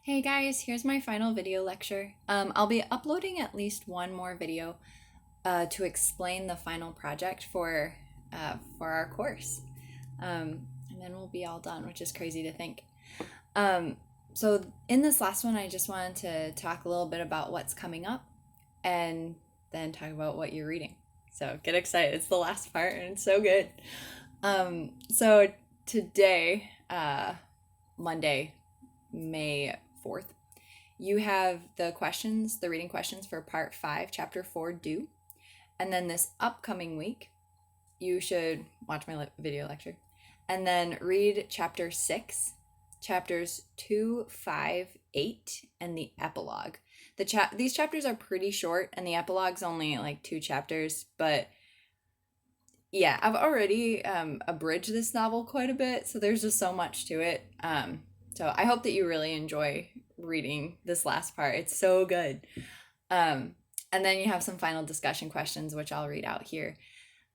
Hey guys, here's my final video lecture. I'll be uploading at least one more video to explain the final project for our course. And then we'll be all done, which is crazy to think. Um, so in this last one, I just wanted to talk a little bit about what's coming up and then talk about what you're reading. So get excited. It's the last part and it's so good. So today, Monday, May 4th, you have the questions, the reading questions for part 5, chapter 4 due. And then this upcoming week, you should watch my video lecture and then read chapter 6, chapters 2, 5, 8, and the epilogue. These chapters are pretty short and the epilogue's only like 2 chapters, but yeah, I've already abridged this novel quite a bit, so there's just so much to it. So I hope that you really enjoy reading this last part. It's so good. And then you have some final discussion questions, which I'll read out here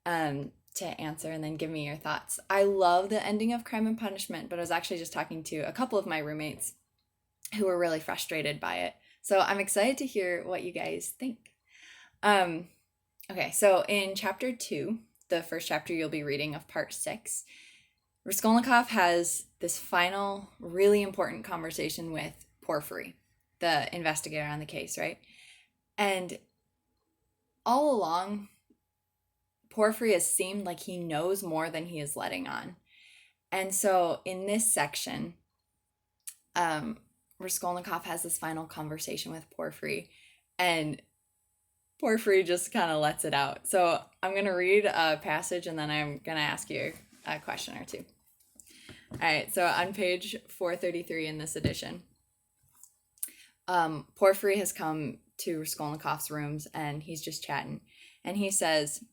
to answer and then give me your thoughts. I love the ending of Crime and Punishment, but I was actually just talking to a couple of my roommates who were really frustrated by it. So I'm excited to hear what you guys think. Okay, so in chapter 2, the first chapter you'll be reading of part 6, Raskolnikov has this final, really important conversation with Porfiry, the investigator on the case, right? And all along, Porfiry has seemed like he knows more than he is letting on. And so in this section, Raskolnikov has this final conversation with Porfiry, and Porfiry just kind of lets it out. So I'm going to read a passage and then I'm going to ask you a question or two. All right, so on page 433 in this edition, Porfiry has come to Raskolnikov's rooms and he's just chatting. And he says,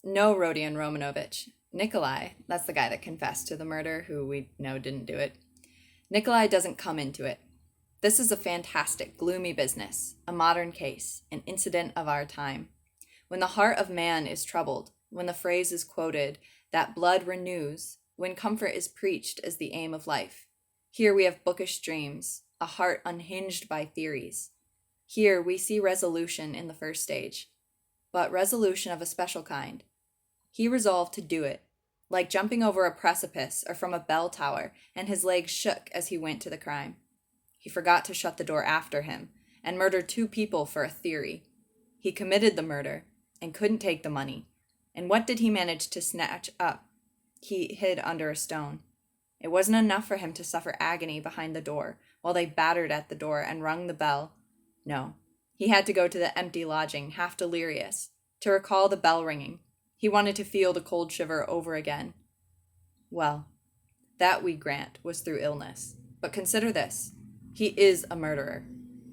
"No, Rodion Romanovich. Nikolai, that's the guy that confessed to the murder, who we know didn't do it. Nikolai doesn't come into it. This is a fantastic, gloomy business, a modern case, an incident of our time. When the heart of man is troubled, when the phrase is quoted, that blood renews, when comfort is preached as the aim of life. Here we have bookish dreams, a heart unhinged by theories. Here we see resolution in the first stage, but resolution of a special kind. He resolved to do it, like jumping over a precipice or from a bell tower, and his legs shook as he went to the crime. He forgot to shut the door after him, and murdered 2 people for a theory. He committed the murder, and couldn't take the money. And what did he manage to snatch up? He hid under a stone. It wasn't enough for him to suffer agony behind the door, while they battered at the door and rung the bell. No, he had to go to the empty lodging, half delirious, to recall the bell ringing. He wanted to feel the cold shiver over again. Well, that, we grant, was through illness. But consider this. He is a murderer,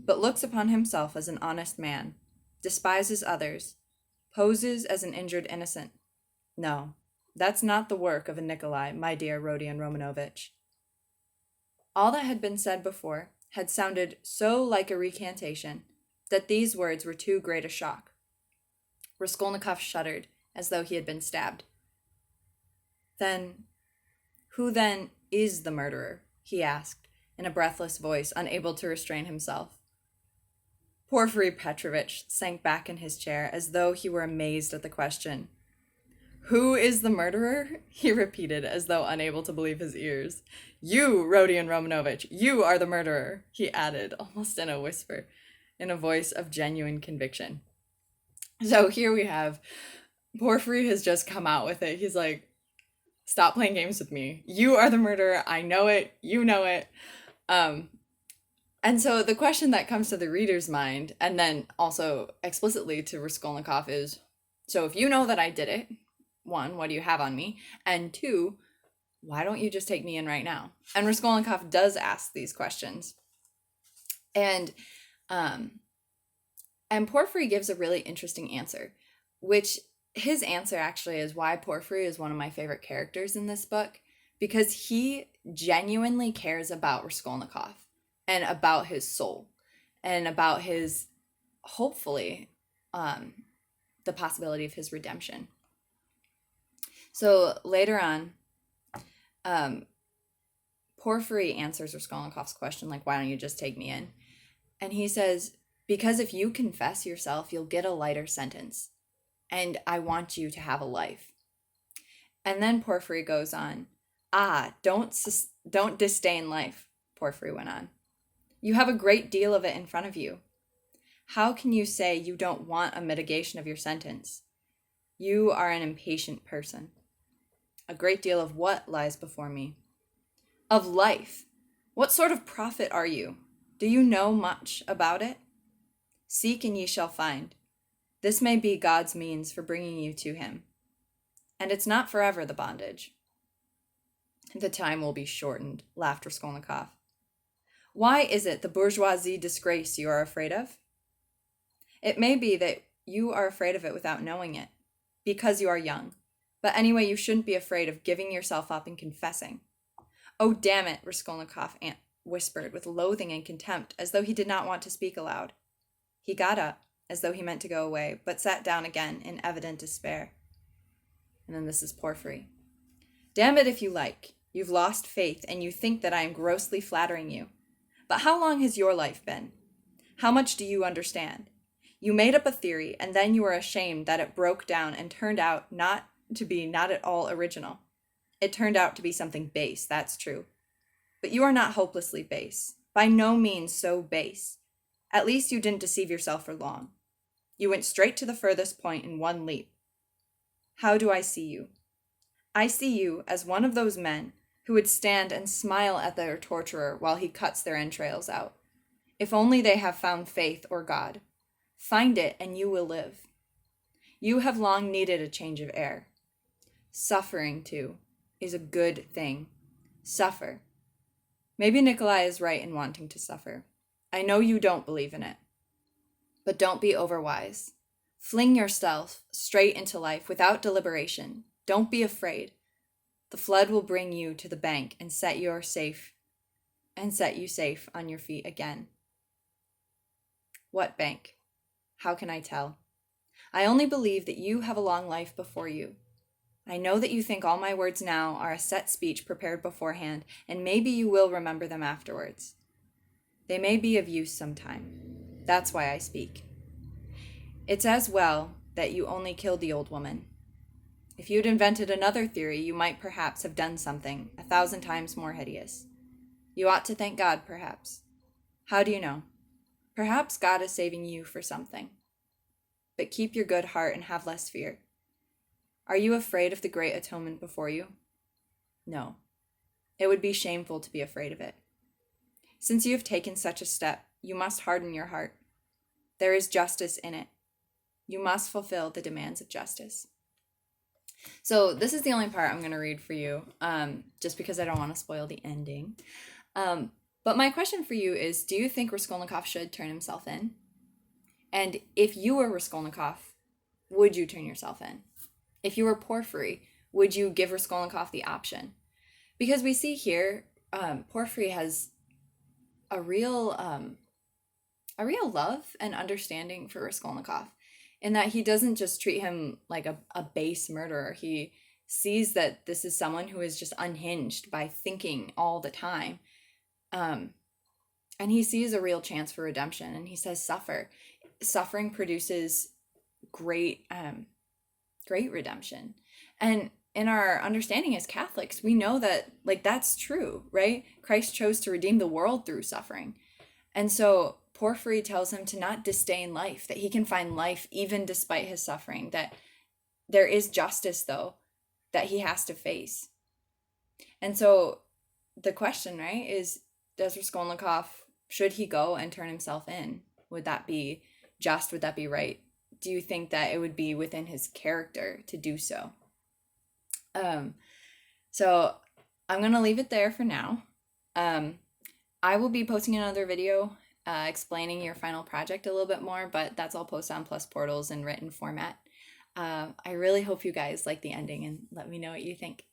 but looks upon himself as an honest man, despises others, poses as an injured innocent. No, that's not the work of a Nikolai, my dear Rodion Romanovich." All that had been said before had sounded so like a recantation that these words were too great a shock. Raskolnikov shuddered, as though he had been stabbed. Who then is the murderer?" he asked, in a breathless voice, unable to restrain himself. Porfiry Petrovitch sank back in his chair, as though he were amazed at the question. "Who is the murderer?" he repeated, as though unable to believe his ears. "You, Rodion Romanovich, you are the murderer," he added, almost in a whisper, in a voice of genuine conviction. So here we have Porfiry has just come out with it. He's like, "Stop playing games with me. You are the murderer. I know it. You know it." And so the question that comes to the reader's mind, and then also explicitly to Raskolnikov, is, so if you know that I did it, 1, what do you have on me? And 2, why don't you just take me in right now? And Raskolnikov does ask these questions. And Porfiry gives a really interesting answer, which his answer actually is why Porfiry is one of my favorite characters in this book, because he genuinely cares about Raskolnikov and about his soul and about his, hopefully, the possibility of his redemption. So later on, Porphyry answers Raskolnikov's question, like, why don't you just take me in? And he says, because if you confess yourself, you'll get a lighter sentence. And I want you to have a life. And then Porphyry goes on, don't disdain life, Porphyry went on. You have a great deal of it in front of you. How can you say you don't want a mitigation of your sentence? You are an impatient person. A great deal of what lies before me? Of life. What sort of prophet are you? Do you know much about it? Seek and ye shall find. This may be God's means for bringing you to him. And it's not forever, the bondage. The time will be shortened, laughed Raskolnikov. Why is it the bourgeoisie disgrace you are afraid of? It may be that you are afraid of it without knowing it, because you are young. But anyway, you shouldn't be afraid of giving yourself up and confessing. Oh, damn it, Raskolnikov whispered with loathing and contempt, as though he did not want to speak aloud. He got up, as though he meant to go away, but sat down again in evident despair. And then this is Porphyry. Damn it if you like. You've lost faith, and you think that I am grossly flattering you. But how long has your life been? How much do you understand? You made up a theory, and then you were ashamed that it broke down and turned out not at all original. It turned out to be something base, that's true. But you are not hopelessly base. By no means so base. At least you didn't deceive yourself for long. You went straight to the furthest point in one leap. How do I see you? I see you as one of those men who would stand and smile at their torturer while he cuts their entrails out. If only they have found faith or God. Find it and you will live. You have long needed a change of air. Suffering, too, is a good thing. Suffer. Maybe Nikolai is right in wanting to suffer. I know you don't believe in it. But don't be overwise. Fling yourself straight into life without deliberation. Don't be afraid. The flood will bring you to the bank and set you safe on your feet again. What bank? How can I tell? I only believe that you have a long life before you. I know that you think all my words now are a set speech prepared beforehand, and maybe you will remember them afterwards. They may be of use sometime. That's why I speak. It's as well that you only killed the old woman. If you'd invented another theory, you might perhaps have done something 1,000 times more hideous. You ought to thank God, perhaps. How do you know? Perhaps God is saving you for something. But keep your good heart and have less fear. Are you afraid of the great atonement before you? No. It would be shameful to be afraid of it. Since you have taken such a step, you must harden your heart. There is justice in it. You must fulfill the demands of justice. So this is the only part I'm going to read for you, just because I don't want to spoil the ending. But my question for you is, do you think Raskolnikov should turn himself in? And if you were Raskolnikov, would you turn yourself in? If you were Porphyry, would you give Raskolnikov the option? Because we see here, Porphyry has a real love and understanding for Raskolnikov, in that he doesn't just treat him like a base murderer. He sees that this is someone who is just unhinged by thinking all the time. And he sees a real chance for redemption, and he says, suffer. Suffering produces great redemption. And in our understanding as Catholics, we know that, like, that's true, right? Christ chose to redeem the world through suffering. And so Porphyry tells him to not disdain life, that he can find life even despite his suffering, that there is justice, though, that he has to face. And so the question, right, is, does Raskolnikov, should he go and turn himself in? Would that be just? Would that be right? Do you think that it would be within his character to do so? So I'm going to leave it there for now. I will be posting another video explaining your final project a little bit more, but that's all posted on Plus Portals in written format. I really hope you guys like the ending, and let me know what you think.